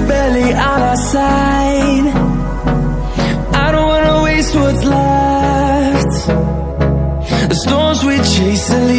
barely on our side. I don't wanna waste what's left. The storms we chase are leaving